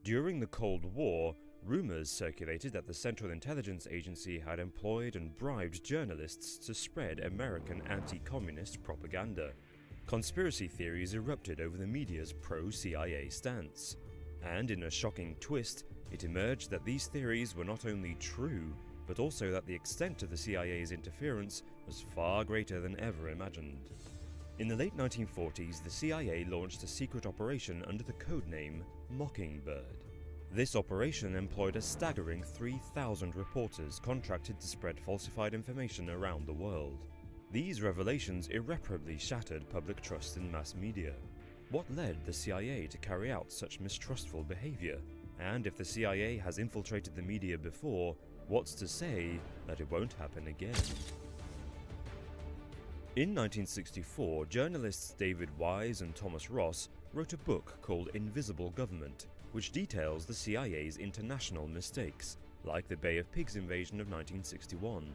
During the Cold War, rumors circulated that the Central Intelligence Agency had employed and bribed journalists to spread American anti-communist propaganda. Conspiracy theories erupted over the media's pro-CIA stance. And in a shocking twist, it emerged that these theories were not only true, but also that the extent of the CIA's interference was far greater than ever imagined. In the late 1940s, the CIA launched a secret operation under the codename Mockingbird. This operation employed a staggering 3,000 reporters contracted to spread falsified information around the world. These revelations irreparably shattered public trust in mass media. What led the CIA to carry out such mistrustful behavior? And if the CIA has infiltrated the media before, what's to say that it won't happen again? In 1964, journalists David Wise and Thomas Ross wrote a book called Invisible Government, which details the CIA's international mistakes, like the Bay of Pigs invasion of 1961.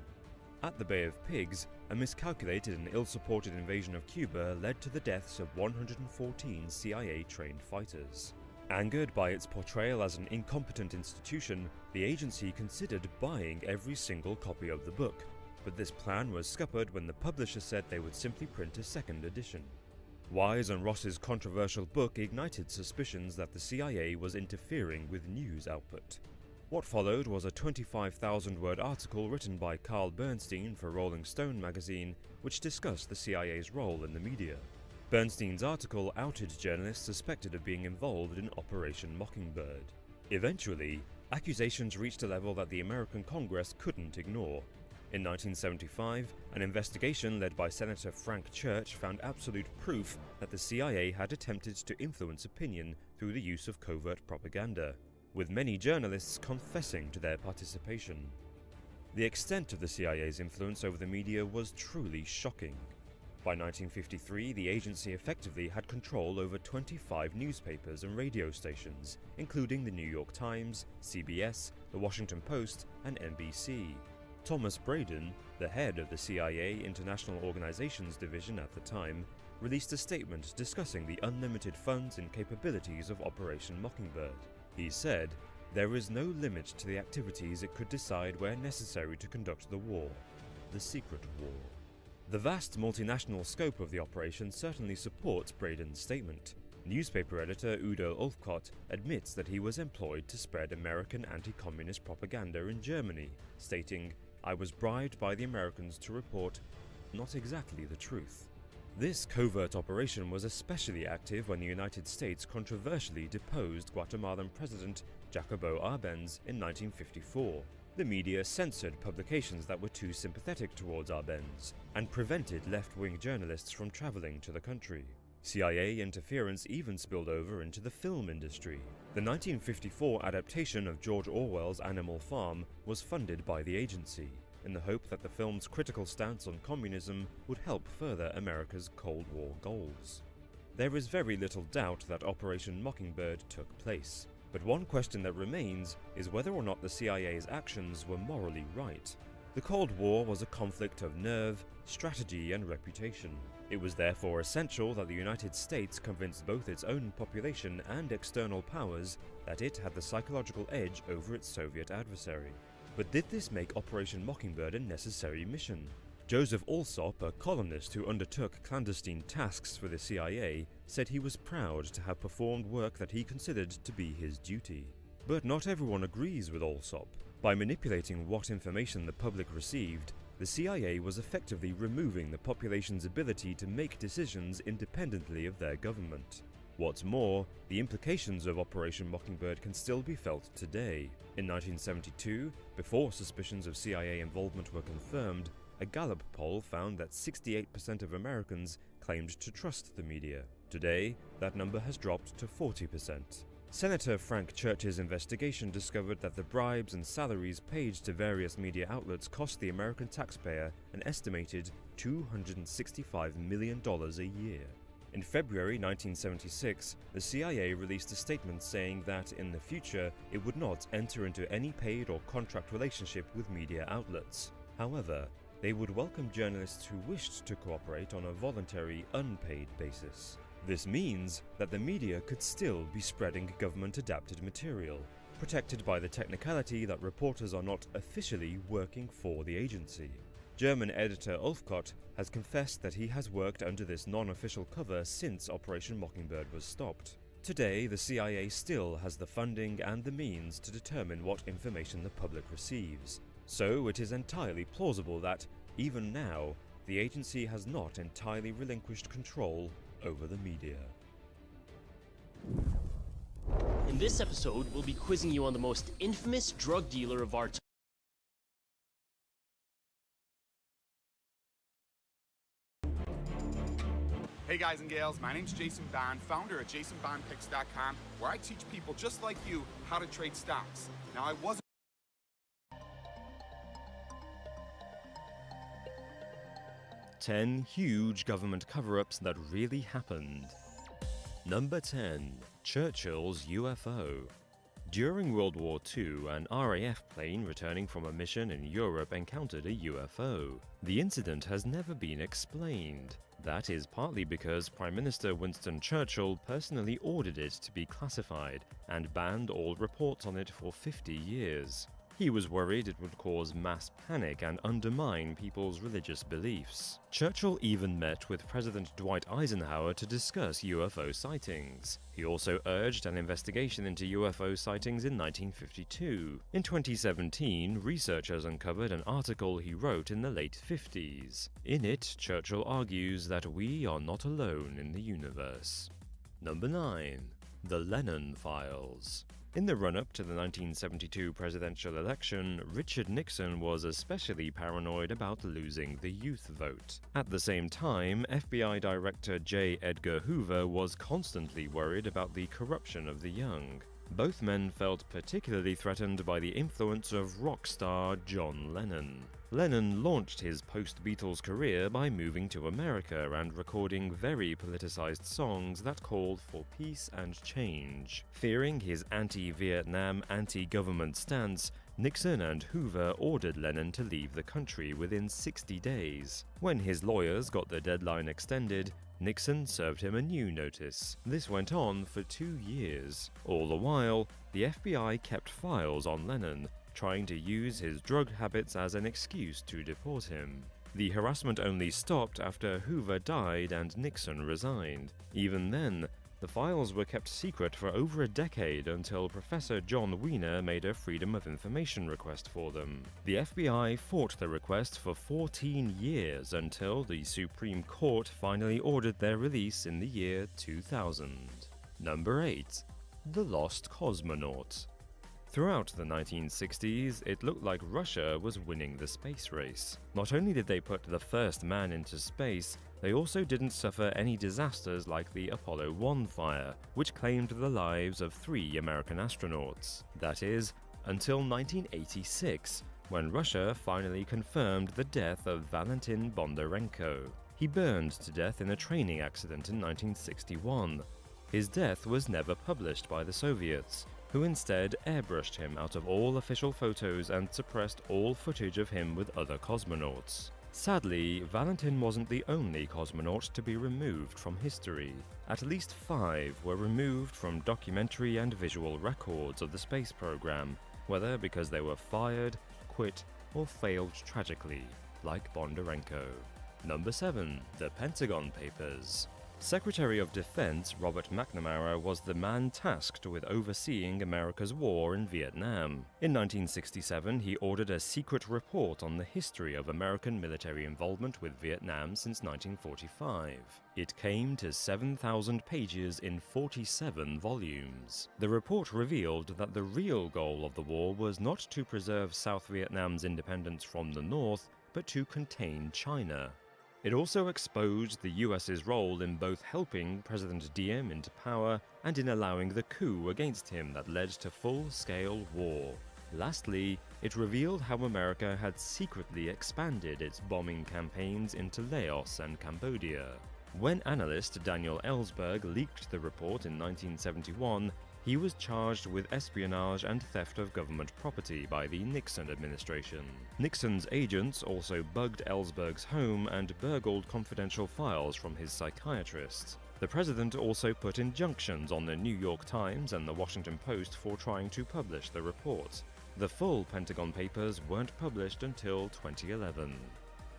At the Bay of Pigs, a miscalculated and ill-supported invasion of Cuba led to the deaths of 114 CIA-trained fighters. Angered by its portrayal as an incompetent institution, the agency considered buying every single copy of the book, but this plan was scuppered when the publisher said they would simply print a second edition. Wise and Ross's controversial book ignited suspicions that the CIA was interfering with news output. What followed was a 25,000-word article written by Carl Bernstein for Rolling Stone magazine, which discussed the CIA's role in the media. Bernstein's article outed journalists suspected of being involved in Operation Mockingbird. Eventually, accusations reached a level that the American Congress couldn't ignore. In 1975, an investigation led by Senator Frank Church found absolute proof that the CIA had attempted to influence opinion through the use of covert propaganda, with many journalists confessing to their participation. The extent of the CIA's influence over the media was truly shocking. By 1953, the agency effectively had control over 25 newspapers and radio stations, including the New York Times, CBS, The Washington Post, and NBC. Thomas Braden, the head of the CIA International Organizations Division at the time, released a statement discussing the unlimited funds and capabilities of Operation Mockingbird. He said, "There is no limit to the activities it could decide where necessary to conduct the war, the secret war." The vast multinational scope of the operation certainly supports Braden's statement. Newspaper editor Udo Ulfkott admits that he was employed to spread American anti-communist propaganda in Germany, stating, "I was bribed by the Americans to report not exactly the truth." This covert operation was especially active when the United States controversially deposed Guatemalan President Jacobo Arbenz in 1954. The media censored publications that were too sympathetic towards Arbenz and prevented left-wing journalists from traveling to the country. CIA interference even spilled over into the film industry. The 1954 adaptation of George Orwell's Animal Farm was funded by the agency, in the hope that the film's critical stance on communism would help further America's Cold War goals. There is very little doubt that Operation Mockingbird took place, but one question that remains is whether or not the CIA's actions were morally right. The Cold War was a conflict of nerve, strategy, and reputation. It was therefore essential that the United States convinced both its own population and external powers that it had the psychological edge over its Soviet adversary. But did this make Operation Mockingbird a necessary mission? Joseph Alsop, a columnist who undertook clandestine tasks for the CIA, said he was proud to have performed work that he considered to be his duty. But not everyone agrees with Alsop. By manipulating what information the public received, the CIA was effectively removing the population's ability to make decisions independently of their government. What's more, the implications of Operation Mockingbird can still be felt today. In 1972, before suspicions of CIA involvement were confirmed, a Gallup poll found that 68% of Americans claimed to trust the media. Today, that number has dropped to 40%. Senator Frank Church's investigation discovered that the bribes and salaries paid to various media outlets cost the American taxpayer an estimated $265 million a year. In February 1976, the CIA released a statement saying that in the future it would not enter into any paid or contract relationship with media outlets. However, they would welcome journalists who wished to cooperate on a voluntary, unpaid basis. This means that the media could still be spreading government-adapted material, protected by the technicality that reporters are not officially working for the agency. German editor Ulfkott has confessed that he has worked under this non-official cover since Operation Mockingbird was stopped. Today, the CIA still has the funding and the means to determine what information the public receives. So it is entirely plausible that, even now, the agency has not entirely relinquished control over the media. In this episode, we'll be quizzing you on the most infamous drug dealer of our time. Hey guys and gals, my name's Jason Bond, founder of JasonBondPicks.com, where I teach people just like you how to trade stocks. Now I wasn't 10 huge government cover-ups that really happened. Number 10. Churchill's UFO. During World War II, an RAF plane returning from a mission in Europe encountered a UFO. The incident has never been explained. That is partly because Prime Minister Winston Churchill personally ordered it to be classified and banned all reports on it for 50 years. He was worried it would cause mass panic and undermine people's religious beliefs. Churchill even met with President Dwight Eisenhower to discuss UFO sightings. He also urged an investigation into UFO sightings in 1952. In 2017, researchers uncovered an article he wrote in the late 50s. In it, Churchill argues that we are not alone in the universe. Number 9. The Lennon Files. In the run-up to the 1972 presidential election, Richard Nixon was especially paranoid about losing the youth vote. At the same time, FBI Director J. Edgar Hoover was constantly worried about the corruption of the young. Both men felt particularly threatened by the influence of rock star John Lennon. Lennon launched his post-Beatles career by moving to America and recording very politicized songs that called for peace and change. Fearing his anti-Vietnam, anti-government stance, Nixon and Hoover ordered Lennon to leave the country within 60 days. When his lawyers got the deadline extended, Nixon served him a new notice. This went on for 2 years. All the while, the FBI kept files on Lennon, trying to use his drug habits as an excuse to deport him. The harassment only stopped after Hoover died and Nixon resigned. Even then, the files were kept secret for over a decade until Professor John Wiener made a Freedom of Information request for them. The FBI fought the request for 14 years until the Supreme Court finally ordered their release in the year 2000. Number 8. The Lost Cosmonaut. Throughout the 1960s, it looked like Russia was winning the space race. Not only did they put the first man into space, they also didn't suffer any disasters like the Apollo 1 fire, which claimed the lives of 3 American astronauts. That is, until 1986, when Russia finally confirmed the death of Valentin Bondarenko. He burned to death in a training accident in 1961. His death was never published by the Soviets, who instead airbrushed him out of all official photos and suppressed all footage of him with other cosmonauts. Sadly, Valentin wasn't the only cosmonaut to be removed from history. At least 5 were removed from documentary and visual records of the space program, whether because they were fired, quit, or failed tragically, like Bondarenko. Number 7. The Pentagon Papers. Secretary of Defense Robert McNamara was the man tasked with overseeing America's war in Vietnam. In 1967, he ordered a secret report on the history of American military involvement with Vietnam since 1945. It came to 7,000 pages in 47 volumes. The report revealed that the real goal of the war was not to preserve South Vietnam's independence from the North, but to contain China. It also exposed the US's role in both helping President Diem into power and in allowing the coup against him that led to full-scale war. Lastly, it revealed how America had secretly expanded its bombing campaigns into Laos and Cambodia. When analyst Daniel Ellsberg leaked the report in 1971, he was charged with espionage and theft of government property by the Nixon administration. Nixon's agents also bugged Ellsberg's home and burgled confidential files from his psychiatrist. The president also put injunctions on the New York Times and the Washington Post for trying to publish the report. The full Pentagon Papers weren't published until 2011.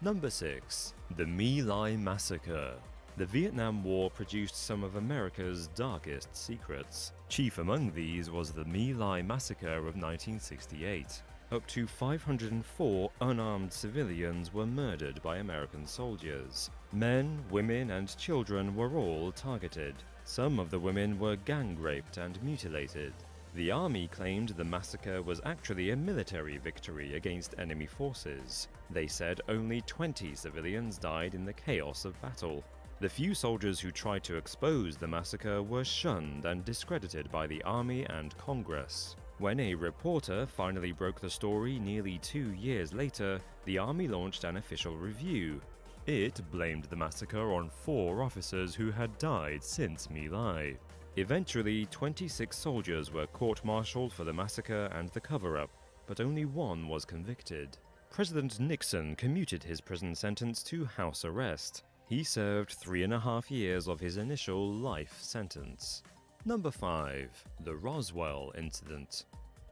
Number 6. The My Lai Massacre. The Vietnam War produced some of America's darkest secrets. Chief among these was the My Lai Massacre of 1968. Up to 504 unarmed civilians were murdered by American soldiers. Men, women, and children were all targeted. Some of the women were gang-raped and mutilated. The army claimed the massacre was actually a military victory against enemy forces. They said only 20 civilians died in the chaos of battle. The few soldiers who tried to expose the massacre were shunned and discredited by the army and Congress. When a reporter finally broke the story nearly 2 years later, the army launched an official review. It blamed the massacre on 4 officers who had died since My Lai. Eventually, 26 soldiers were court-martialed for the massacre and the cover-up, but only 1 was convicted. President Nixon commuted his prison sentence to house arrest. He served 3.5 years of his initial life sentence. Number 5. The Roswell Incident.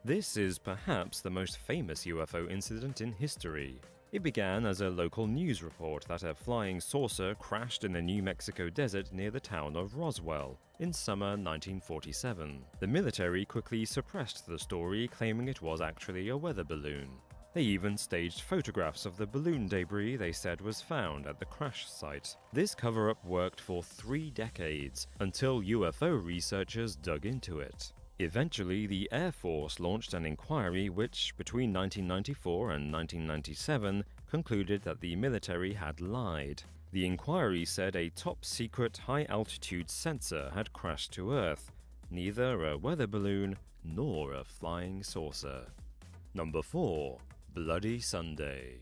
This is perhaps the most famous UFO incident in history. It began as a local news report that a flying saucer crashed in the New Mexico desert near the town of Roswell in summer 1947. The military quickly suppressed the story, claiming it was actually a weather balloon. They even staged photographs of the balloon debris they said was found at the crash site. This cover-up worked for 3 decades, until UFO researchers dug into it. Eventually, the Air Force launched an inquiry which, between 1994 and 1997, concluded that the military had lied. The inquiry said a top-secret high-altitude sensor had crashed to Earth, neither a weather balloon nor a flying saucer. Number 4. Bloody Sunday.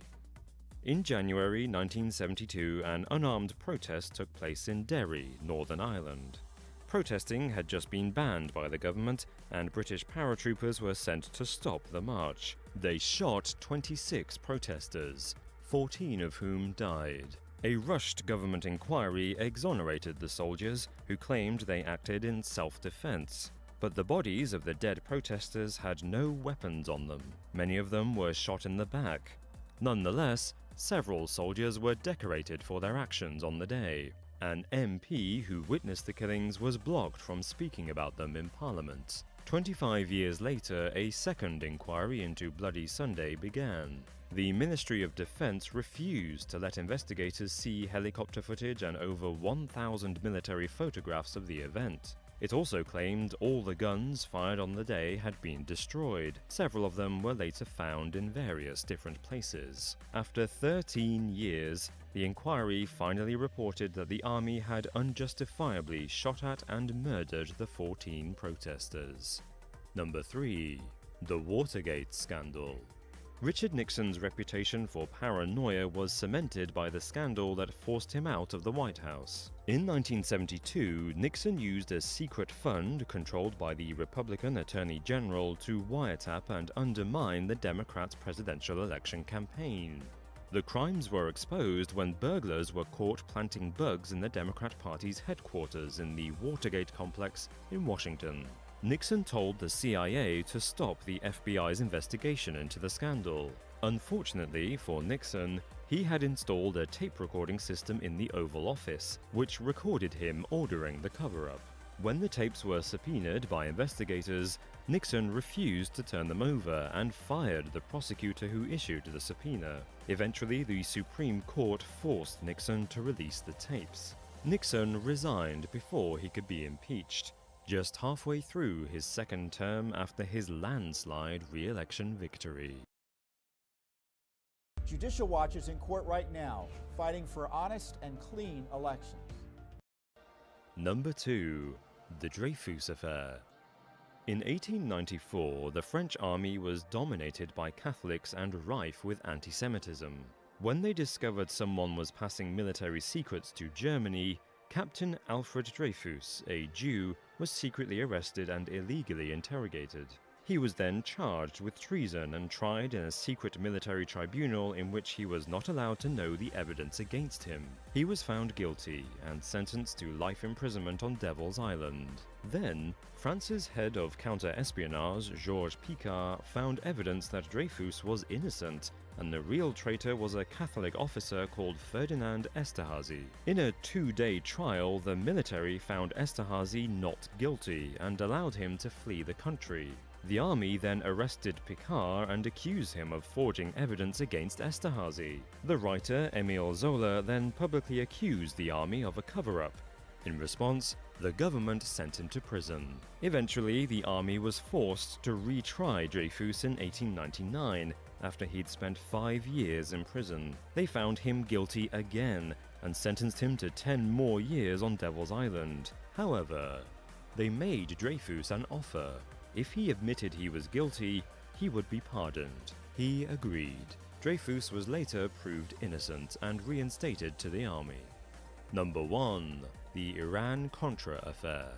In January 1972, an unarmed protest took place in Derry, Northern Ireland. Protesting had just been banned by the government, and British paratroopers were sent to stop the march. They shot 26 protesters, 14 of whom died. A rushed government inquiry exonerated the soldiers, who claimed they acted in self-defense. But the bodies of the dead protesters had no weapons on them. Many of them were shot in the back. Nonetheless, several soldiers were decorated for their actions on the day. An MP who witnessed the killings was blocked from speaking about them in Parliament. 25 years later, a second inquiry into Bloody Sunday began. The Ministry of Defense refused to let investigators see helicopter footage and over 1,000 military photographs of the event. It also claimed all the guns fired on the day had been destroyed. Several of them were later found in various different places. After 13 years, the inquiry finally reported that the army had unjustifiably shot at and murdered the 14 protesters. Number 3. The Watergate Scandal. Richard Nixon's reputation for paranoia was cemented by the scandal that forced him out of the White House. In 1972, Nixon used a secret fund controlled by the Republican Attorney General to wiretap and undermine the Democrats' presidential election campaign. The crimes were exposed when burglars were caught planting bugs in the Democrat Party's headquarters in the Watergate complex in Washington. Nixon told the CIA to stop the FBI's investigation into the scandal. Unfortunately for Nixon, he had installed a tape recording system in the Oval Office, which recorded him ordering the cover-up. When the tapes were subpoenaed by investigators, Nixon refused to turn them over and fired the prosecutor who issued the subpoena. Eventually, the Supreme Court forced Nixon to release the tapes. Nixon resigned before he could be impeached, just halfway through his second term after his landslide re-election victory. Judicial Watch is in court right now, fighting for honest and clean elections. Number 2. The Dreyfus Affair. In 1894, the French army was dominated by Catholics and rife with anti-Semitism. When they discovered someone was passing military secrets to Germany, Captain Alfred Dreyfus, a Jew, was secretly arrested and illegally interrogated. He was then charged with treason and tried in a secret military tribunal in which he was not allowed to know the evidence against him. He was found guilty and sentenced to life imprisonment on Devil's Island. Then, France's head of counter-espionage, Georges Picquart, found evidence that Dreyfus was innocent, and the real traitor was a Catholic officer called Ferdinand Esterhazy. In a 2-day trial, the military found Esterhazy not guilty and allowed him to flee the country. The army then arrested Picquart and accused him of forging evidence against Esterhazy. The writer Émile Zola then publicly accused the army of a cover-up. In response, the government sent him to prison. Eventually, the army was forced to retry Dreyfus in 1899, after he'd spent 5 years in prison. They found him guilty again, and sentenced him to 10 more years on Devil's Island. However, they made Dreyfus an offer. If he admitted he was guilty, he would be pardoned. He agreed. Dreyfus was later proved innocent and reinstated to the army. Number 1. The Iran-Contra Affair.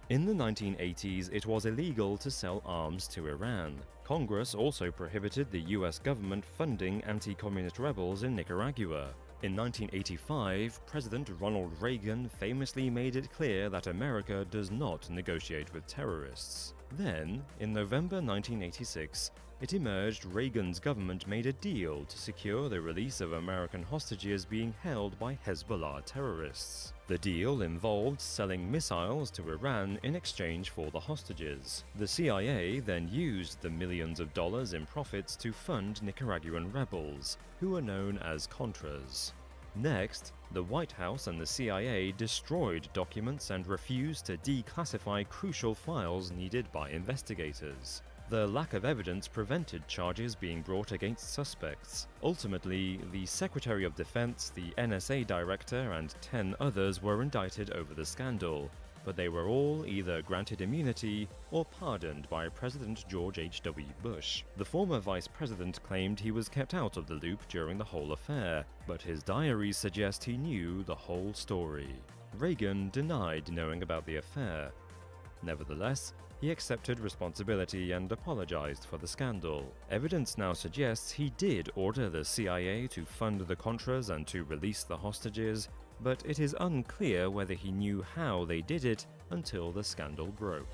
In the 1980s, it was illegal to sell arms to Iran. Congress also prohibited the US government funding anti-communist rebels in Nicaragua. In 1985, President Ronald Reagan famously made it clear that America does not negotiate with terrorists. Then, in November 1986, it emerged Reagan's government made a deal to secure the release of American hostages being held by Hezbollah terrorists. The deal involved selling missiles to Iran in exchange for the hostages. The CIA then used the millions of dollars in profits to fund Nicaraguan rebels, who are known as Contras. Next, the White House and the CIA destroyed documents and refused to declassify crucial files needed by investigators. The lack of evidence prevented charges being brought against suspects. Ultimately, the Secretary of Defense, the NSA director, and 10 others were indicted over the scandal, but they were all either granted immunity or pardoned by President George H.W. Bush. The former vice president claimed he was kept out of the loop during the whole affair, but his diaries suggest he knew the whole story. Reagan denied knowing about the affair. Nevertheless, he accepted responsibility and apologized for the scandal. Evidence now suggests he did order the CIA to fund the Contras and to release the hostages, but it is unclear whether he knew how they did it until the scandal broke.